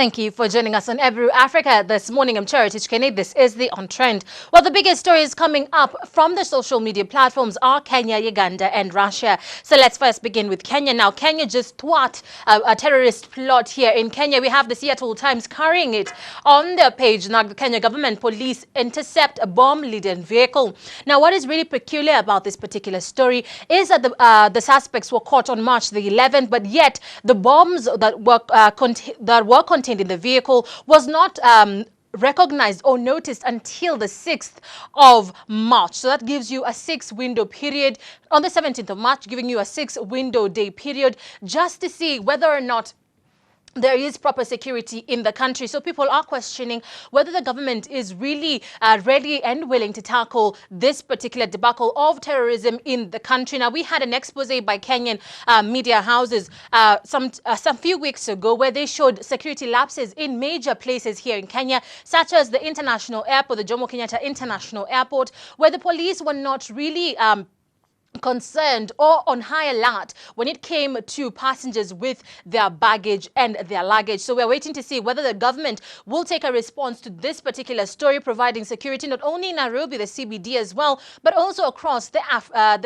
Thank you for joining us on Ebru Africa this morning. I'm Cherotich Kenei. This is the On Trend. Well, the biggest stories coming up from the social media platforms are Kenya, Uganda, and Russia. So let's first begin with Kenya. Now, Kenya just thwart a terrorist plot here in Kenya. We have the Seattle Times carrying it on their page. Now, the Kenya government police intercept a bomb-laden vehicle. Now, what is really peculiar about this particular story is that the suspects were caught on March the 11th, but yet the bombs that were contained in the vehicle was not recognized or noticed until the 6th of March. So that gives you a 6-window period on the 17th of March, giving you a 6-window day period just to see whether or not there is proper security in the country. So people are questioning whether the government is really ready and willing to tackle this particular debacle of terrorism in the country. Now, we had an expose by Kenyan media houses some few weeks ago where they showed security lapses in major places here in Kenya, such as the international airport, the Jomo Kenyatta International Airport, where the police were not really concerned or on high alert when it came to passengers with their baggage and their luggage. So we're waiting to see whether the government will take a response to this particular story, providing security not only in Nairobi, the CBD as well, but also across the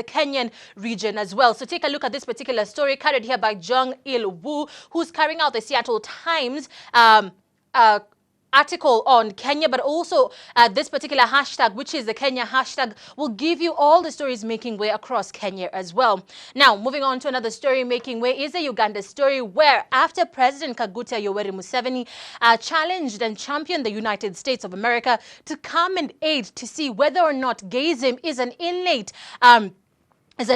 Kenyan region as well. So take a look at this particular story carried here by Jung Il Woo, who's carrying out the Seattle Times article on Kenya, but also this particular hashtag, which is the Kenya hashtag, will give you all the stories making way across Kenya as well. Now, moving on to another story making way is the Uganda story, where after President Kaguta Yoweri Museveni challenged and championed the United States of America to come and aid to see whether or not gayism is an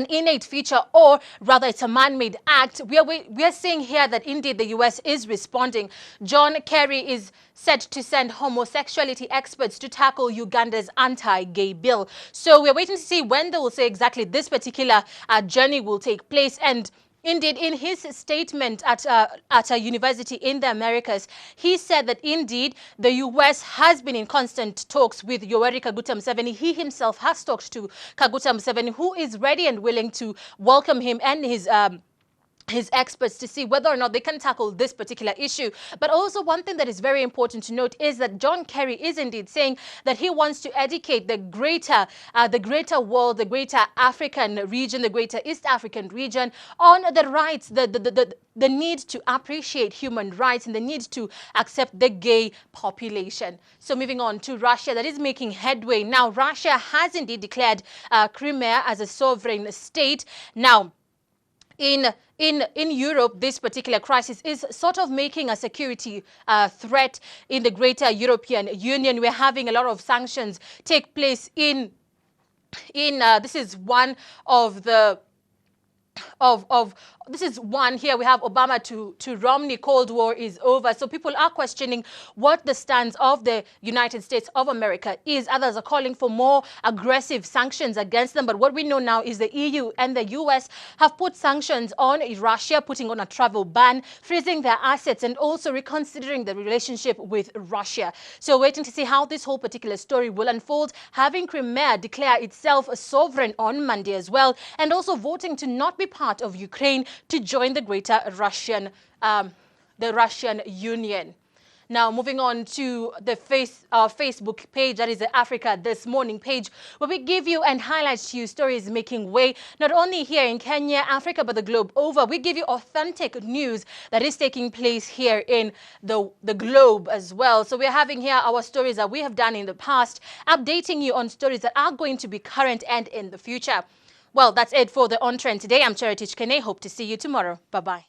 innate feature, or rather it's a man-made act. We are seeing here that indeed the US is responding. John Kerry is set to send homosexuality experts to tackle Uganda's anti-gay bill. So we're waiting to see when they will say exactly this particular journey will take place. And indeed, in his statement at a university in the Americas, he said that indeed the U.S. has been in constant talks with Yoweri Kaguta Museveni. He himself has talked to Kaguta Museveni, who is ready and willing to welcome him and his experts to see whether or not they can tackle this particular issue. But also one thing that is very important to note is that John Kerry is indeed saying that he wants to educate the greater world, the greater African region, the greater East African region on the rights, the need to appreciate human rights and the need to accept the gay population. So moving on to Russia, that is making headway. Now, Russia has indeed declared Crimea as a sovereign state. Now, in Europe, this particular crisis is sort of making a security threat in the greater European Union. We're having a lot of sanctions take place this is one of the this is one here. We have Obama to Romney, Cold War is over. So people are questioning what the stance of the United States of America is. Others are calling for more aggressive sanctions against them. But what we know now is the EU and the US have put sanctions on Russia, putting on a travel ban, freezing their assets, and also reconsidering the relationship with Russia. So waiting to see how this whole particular story will unfold, having Crimea declare itself a sovereign on Monday as well, and also voting to not be part of Ukraine to join the greater Russian Union. Now, moving on to the Facebook page, that is the Africa This Morning page, where we give you and highlight to you stories making way, not only here in Kenya, Africa, but the globe over. We give you authentic news that is taking place here in the globe as well. So we're having here our stories that we have done in the past, updating you on stories that are going to be current and in the future. Well, that's it for the On Trend today. I'm Cherotich Kenei. Hope to see you tomorrow. Bye-bye.